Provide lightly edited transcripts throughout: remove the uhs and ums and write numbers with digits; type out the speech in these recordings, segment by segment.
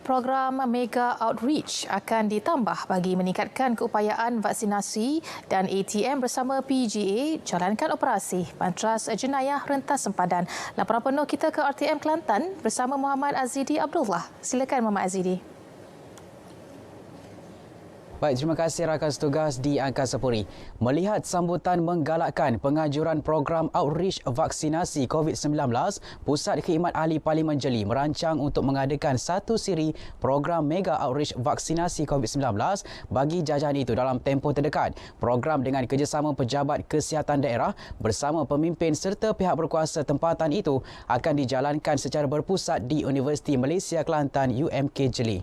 Program Mega Outreach akan ditambah bagi meningkatkan keupayaan vaksinasi dan ATM bersama PGA jalankan operasi Pantras Jenayah Rentas Sempadan. Laporan penuh kita ke RTM Kelantan bersama Muhammad Azidi Abdullah. Silakan Muhammad Azidi. Baik, terima kasih rakan setugas di Angkasa Puri. Melihat sambutan menggalakkan pengajuran program outreach vaksinasi COVID-19, Pusat Khidmat Ahli Parlimen Jeli merancang untuk mengadakan satu siri program mega outreach vaksinasi COVID-19 bagi jajahan itu dalam tempoh terdekat. Program dengan kerjasama pejabat kesihatan daerah bersama pemimpin serta pihak berkuasa tempatan itu akan dijalankan secara berpusat di Universiti Malaysia Kelantan UMK Jeli.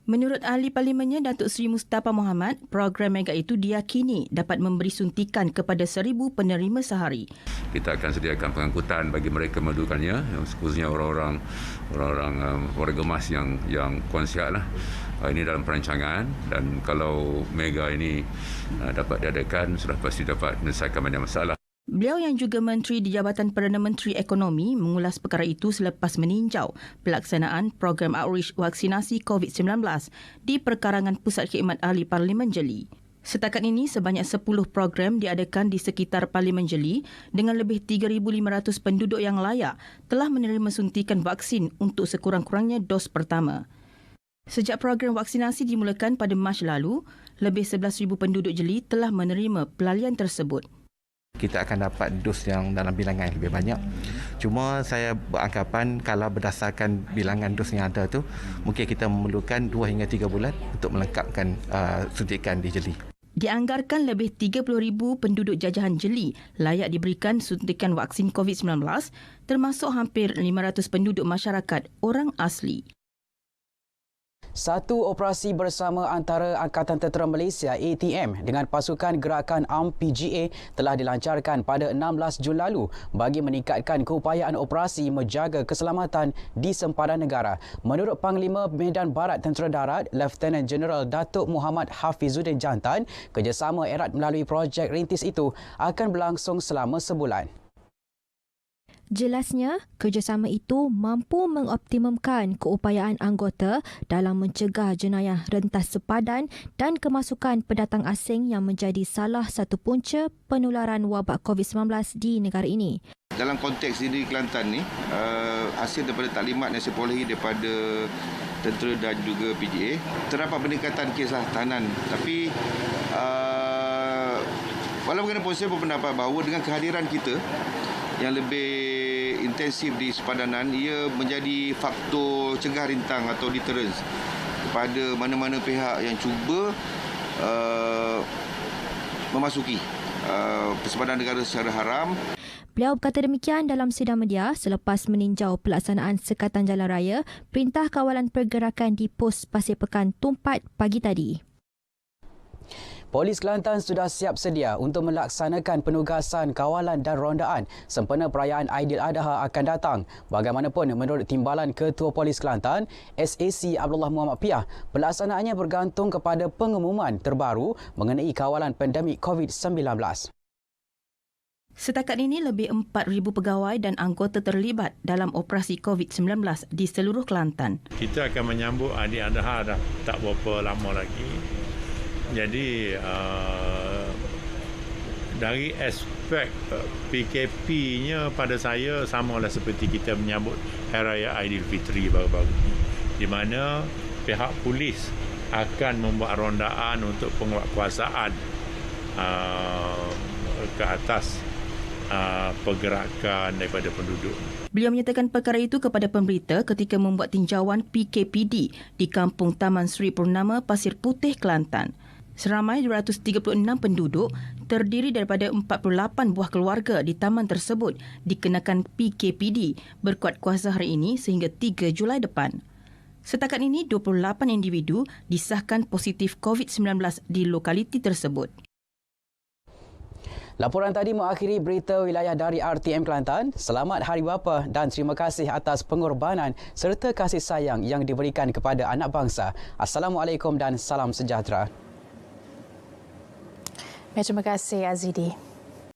Menurut ahli parlimennya Datuk Seri Mustafa Mohamad, program mega itu diyakini dapat memberi suntikan kepada 1,000 penerima sehari. Kita akan sediakan pengangkutan bagi mereka memerlukannya, khususnya orang-orang warga emas yang konsiat lah. Ini dalam perancangan dan kalau mega ini dapat diadakan sudah pasti dapat menyelesaikan banyak masalah. Beliau yang juga Menteri di Jabatan Perdana Menteri Ekonomi mengulas perkara itu selepas meninjau pelaksanaan program outreach vaksinasi COVID-19 di perkarangan Pusat Khidmat Ahli Parlimen Jeli. Setakat ini, sebanyak 10 program diadakan di sekitar Parlimen Jeli dengan lebih 3,500 penduduk yang layak telah menerima suntikan vaksin untuk sekurang-kurangnya dos pertama. Sejak program vaksinasi dimulakan pada Mac lalu, lebih 11,000 penduduk Jeli telah menerima pelalian tersebut. Kita akan dapat dos yang dalam bilangan yang lebih banyak. Cuma saya beranggapan kalau berdasarkan bilangan dos yang ada tu, mungkin kita memerlukan 2 hingga 3 bulan untuk melengkapkan suntikan di Jeli. Dianggarkan lebih 30,000 penduduk jajahan Jeli layak diberikan suntikan vaksin COVID-19, termasuk hampir 500 penduduk masyarakat orang asli. Satu operasi bersama antara Angkatan Tentera Malaysia ATM dengan pasukan gerakan ARM PGA telah dilancarkan pada 16 Jun lalu bagi meningkatkan keupayaan operasi menjaga keselamatan di sempadan negara. Menurut Panglima Medan Barat Tentera Darat, Lieutenant General Datuk Muhammad Hafizuddin Jantan, kerjasama erat melalui projek rintis itu akan berlangsung selama sebulan. Jelasnya, kerjasama itu mampu mengoptimumkan keupayaan anggota dalam mencegah jenayah rentas sepadan dan kemasukan pendatang asing yang menjadi salah satu punca penularan wabak COVID-19 di negara ini. Dalam konteks di Kelantan ni, hasil daripada taklimat yang saya perolehi daripada tentera dan juga PGA, terdapat peningkatan kes tahanan. Tapi walaupun saya berpendapat bahawa dengan kehadiran kita yang lebih intensif di sepadanan, ia menjadi faktor cegah rintang atau deterrence kepada mana-mana pihak yang cuba memasuki persempadanan negara secara haram. Beliau berkata demikian dalam sidang media selepas meninjau pelaksanaan Sekatan Jalan Raya Perintah Kawalan Pergerakan di Pos Pasir Pekan Tumpat pagi tadi. Polis Kelantan sudah siap sedia untuk melaksanakan penugasan kawalan dan rondaan sempena perayaan Aidiladha akan datang. Bagaimanapun, menurut Timbalan Ketua Polis Kelantan, SAC Abdullah Muhammad Piah, pelaksanaannya bergantung kepada pengumuman terbaru mengenai kawalan pandemik COVID-19. Setakat ini, lebih 4,000 pegawai dan anggota terlibat dalam operasi COVID-19 di seluruh Kelantan. Kita akan menyambut Aidiladha dah tak berapa lama lagi. Jadi dari aspek PKP-nya pada saya samalah seperti kita menyambut Hari Raya Aidilfitri baru-baru ini, di mana pihak polis akan membuat rondaan untuk penguatkuasaan ke atas pergerakan daripada penduduk. Beliau menyatakan perkara itu kepada pemberita ketika membuat tinjauan PKPD di Kampung Taman Sri Purnama, Pasir Putih, Kelantan. Seramai 236 penduduk terdiri daripada 48 buah keluarga di taman tersebut dikenakan PKPD berkuat kuasa hari ini sehingga 3 Julai depan. Setakat ini, 28 individu disahkan positif COVID-19 di lokaliti tersebut. Laporan tadi mengakhiri berita wilayah dari RTM Kelantan. Selamat Hari Bapa dan terima kasih atas pengorbanan serta kasih sayang yang diberikan kepada anak bangsa. Assalamualaikum dan salam sejahtera. Terima kasih Azidi.